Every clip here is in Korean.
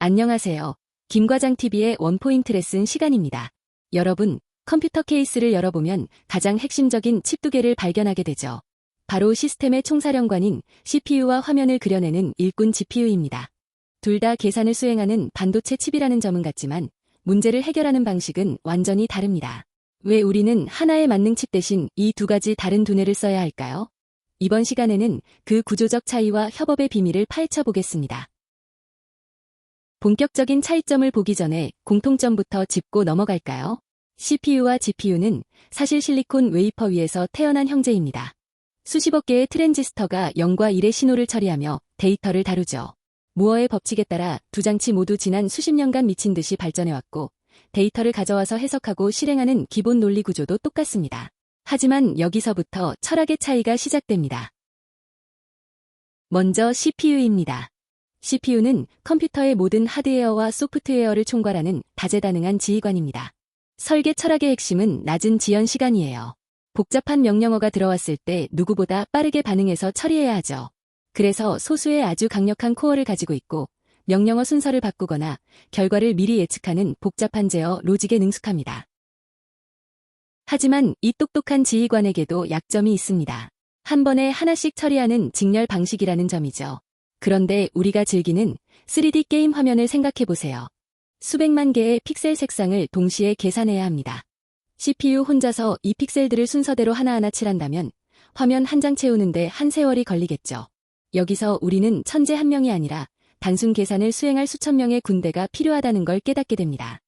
안녕하세요. 김과장TV의 원포인트 레슨 시간입니다. 여러분, 컴퓨터 케이스를 열어보면 가장 핵심적인 칩 두 개를 발견하게 되죠. 바로 시스템의 총사령관인 CPU와 화면을 그려내는 일꾼 GPU입니다. 둘 다 계산을 수행하는 반도체 칩이라는 점은 같지만 문제를 해결하는 방식은 완전히 다릅니다. 왜 우리는 하나의 만능 칩 대신 이 두 가지 다른 두뇌를 써야 할까요? 이번 시간에는 그 구조적 차이와 협업의 비밀을 파헤쳐 보겠습니다. 본격적인 차이점을 보기 전에 공통점부터 짚고 넘어갈까요? CPU와 GPU는 사실 실리콘 웨이퍼 위에서 태어난 형제입니다. 수십억 개의 트랜지스터가 0과 1의 신호를 처리하며 데이터를 다루죠. 무어의 법칙에 따라 두 장치 모두 지난 수십 년간 미친 듯이 발전해왔고 데이터를 가져와서 해석하고 실행하는 기본 논리 구조도 똑같습니다. 하지만 여기서부터 철학의 차이가 시작됩니다. 먼저 CPU입니다. CPU는 컴퓨터의 모든 하드웨어와 소프트웨어를 총괄하는 다재다능한 지휘관입니다. 설계 철학의 핵심은 낮은 지연 시간이에요. 복잡한 명령어가 들어왔을 때 누구보다 빠르게 반응해서 처리해야 하죠. 그래서 소수의 아주 강력한 코어를 가지고 있고 명령어 순서를 바꾸거나 결과를 미리 예측하는 복잡한 제어 로직에 능숙합니다. 하지만 이 똑똑한 지휘관에게도 약점이 있습니다. 한 번에 하나씩 처리하는 직렬 방식이라는 점이죠. 그런데 우리가 즐기는 3D 게임 화면을 생각해보세요. 수백만 개의 픽셀 색상을 동시에 계산해야 합니다. CPU 혼자서 이 픽셀들을 순서대로 하나하나 칠한다면 화면 한 장 채우는데 한 세월이 걸리겠죠. 여기서 우리는 천재 한 명이 아니라 단순 계산을 수행할 수천 명의 군대가 필요하다는 걸 깨닫게 됩니다.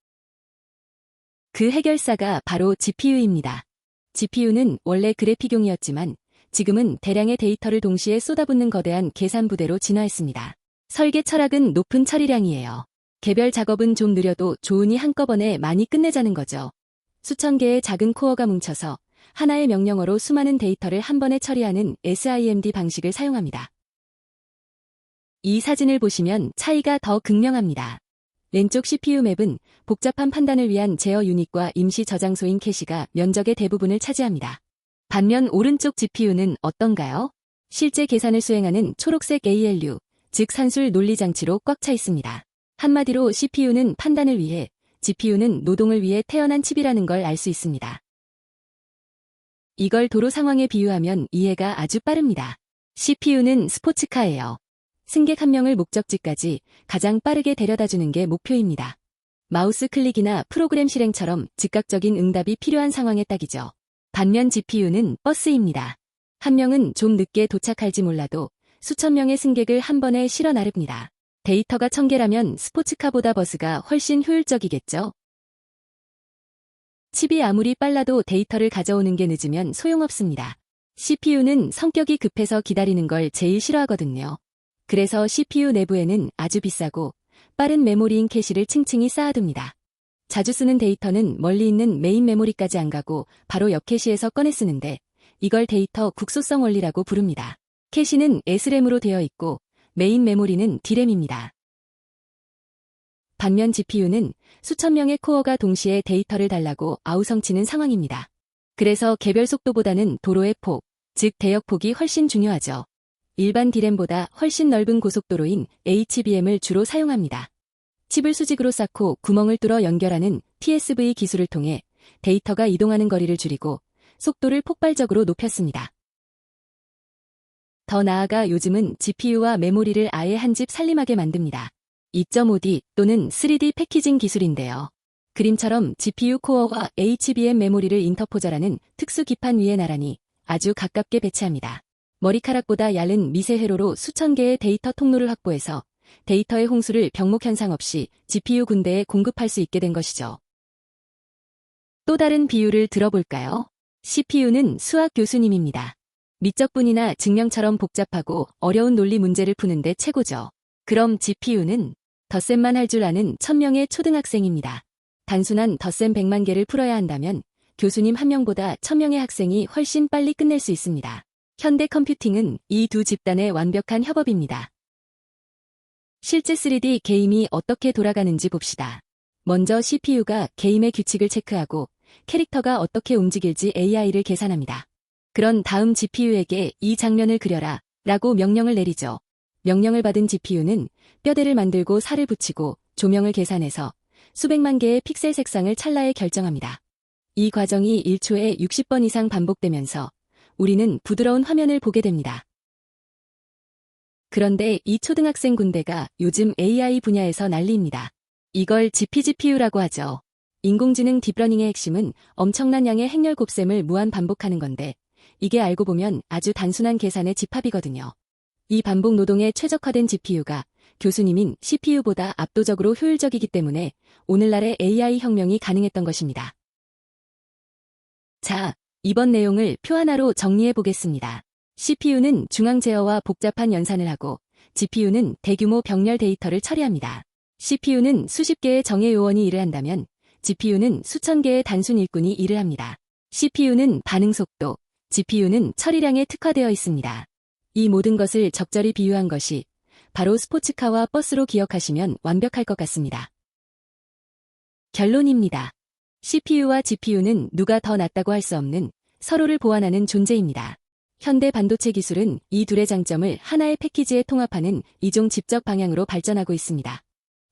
그 해결사가 바로 GPU입니다. GPU는 원래 그래픽용이었지만 지금은 대량의 데이터를 동시에 쏟아붓는 거대한 계산 부대로 진화했습니다. 설계 철학은 높은 처리량이에요. 개별 작업은 좀 느려도 좋으니 한꺼번에 많이 끝내자는 거죠. 수천 개의 작은 코어가 뭉쳐서 하나의 명령어로 수많은 데이터를 한 번에 처리하는 SIMD 방식을 사용합니다. 이 사진을 보시면 차이가 더 극명합니다. 왼쪽 CPU 맵은 복잡한 판단을 위한 제어 유닛과 임시 저장소인 캐시가 면적의 대부분을 차지합니다. 반면 오른쪽 GPU는 어떤가요? 실제 계산을 수행하는 초록색 ALU, 즉 산술 논리 장치로 꽉 차 있습니다. 한마디로 CPU는 판단을 위해, GPU는 노동을 위해 태어난 칩이라는 걸 알 수 있습니다. 이걸 도로 상황에 비유하면 이해가 아주 빠릅니다. CPU는 스포츠카예요. 승객 한 명을 목적지까지 가장 빠르게 데려다주는 게 목표입니다. 마우스 클릭이나 프로그램 실행처럼 즉각적인 응답이 필요한 상황에 딱이죠. 반면 GPU는 버스입니다. 한 명은 좀 늦게 도착할지 몰라도 수천 명의 승객을 한 번에 실어 나릅니다. 데이터가 1000개라면 스포츠카보다 버스가 훨씬 효율적이겠죠? 칩이 아무리 빨라도 데이터를 가져오는 게 늦으면 소용없습니다. CPU는 성격이 급해서 기다리는 걸 제일 싫어하거든요. 그래서 CPU 내부에는 아주 비싸고 빠른 메모리인 캐시를 층층이 쌓아둡니다. 자주 쓰는 데이터는 멀리 있는 메인 메모리까지 안 가고 바로 옆 캐시에서 꺼내 쓰는데 이걸 데이터 국소성 원리라고 부릅니다. 캐시는 SRAM으로 되어 있고 메인 메모리는 D램입니다. 반면 GPU는 수천 명의 코어가 동시에 데이터를 달라고 아우성치는 상황입니다. 그래서 개별 속도보다는 도로의 폭, 즉 대역폭이 훨씬 중요하죠. 일반 D램보다 훨씬 넓은 고속도로인 HBM을 주로 사용합니다. 칩을 수직으로 쌓고 구멍을 뚫어 연결하는 TSV 기술을 통해 데이터가 이동하는 거리를 줄이고 속도를 폭발적으로 높였습니다. 더 나아가 요즘은 GPU와 메모리를 아예 한 집 살림하게 만듭니다. 2.5D 또는 3D 패키징 기술인데요. 그림처럼 GPU 코어와 HBM 메모리를 인터포저라는 특수 기판 위에 나란히 아주 가깝게 배치합니다. 머리카락보다 얇은 미세 회로로 수천 개의 데이터 통로를 확보해서 데이터의 홍수를 병목 현상 없이 GPU 군대에 공급할 수 있게 된 것이죠. 또 다른 비유를 들어볼까요? CPU는 수학 교수님입니다. 미적분이나 증명처럼 복잡하고 어려운 논리 문제를 푸는데 최고죠. 그럼 GPU는 덧셈만 할 줄 아는 1000명의 초등학생입니다. 단순한 덧셈 100만 개를 풀어야 한다면 교수님 한 명보다 1000명의 학생이 훨씬 빨리 끝낼 수 있습니다. 현대 컴퓨팅은 이 두 집단의 완벽한 협업입니다. 실제 3D 게임이 어떻게 돌아가는지 봅시다. 먼저 CPU가 게임의 규칙을 체크하고 캐릭터가 어떻게 움직일지 AI를 계산합니다. 그런 다음 GPU에게 이 장면을 그려라 라고 명령을 내리죠. 명령을 받은 GPU는 뼈대를 만들고 살을 붙이고 조명을 계산해서 수백만 개의 픽셀 색상을 찰나에 결정합니다. 이 과정이 1초에 60번 이상 반복되면서 우리는 부드러운 화면을 보게 됩니다. 그런데 이 초등학생 군대가 요즘 AI 분야에서 난리입니다. 이걸 GPGPU라고 하죠. 인공지능 딥러닝의 핵심은 엄청난 양의 행렬 곱셈을 무한 반복하는 건데 이게 알고 보면 아주 단순한 계산의 집합이거든요. 이 반복 노동에 최적화된 GPU가 교수님인 CPU보다 압도적으로 효율적이기 때문에 오늘날의 AI 혁명이 가능했던 것입니다. 자, 이번 내용을 표 하나로 정리해 보겠습니다. CPU는 중앙 제어와 복잡한 연산을 하고 GPU는 대규모 병렬 데이터를 처리합니다. CPU는 수십 개의 정예 요원이 일을 한다면 GPU는 수천 개의 단순 일꾼이 일을 합니다. CPU는 반응 속도, GPU는 처리량에 특화되어 있습니다. 이 모든 것을 적절히 비유한 것이 바로 스포츠카와 버스로 기억하시면 완벽할 것 같습니다. 결론입니다. CPU와 GPU는 누가 더 낫다고 할 수 없는 서로를 보완하는 존재입니다. 현대 반도체 기술은 이 둘의 장점을 하나의 패키지에 통합하는 이종 집적 방향으로 발전하고 있습니다.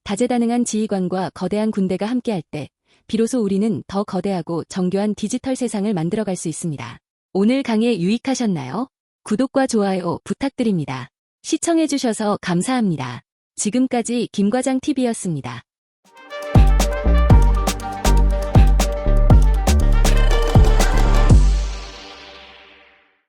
다재다능한 지휘관과 거대한 군대가 함께할 때 비로소 우리는 더 거대하고 정교한 디지털 세상을 만들어갈 수 있습니다. 오늘 강의 유익하셨나요? 구독과 좋아요 부탁드립니다. 시청해주셔서 감사합니다. 지금까지 김과장TV였습니다.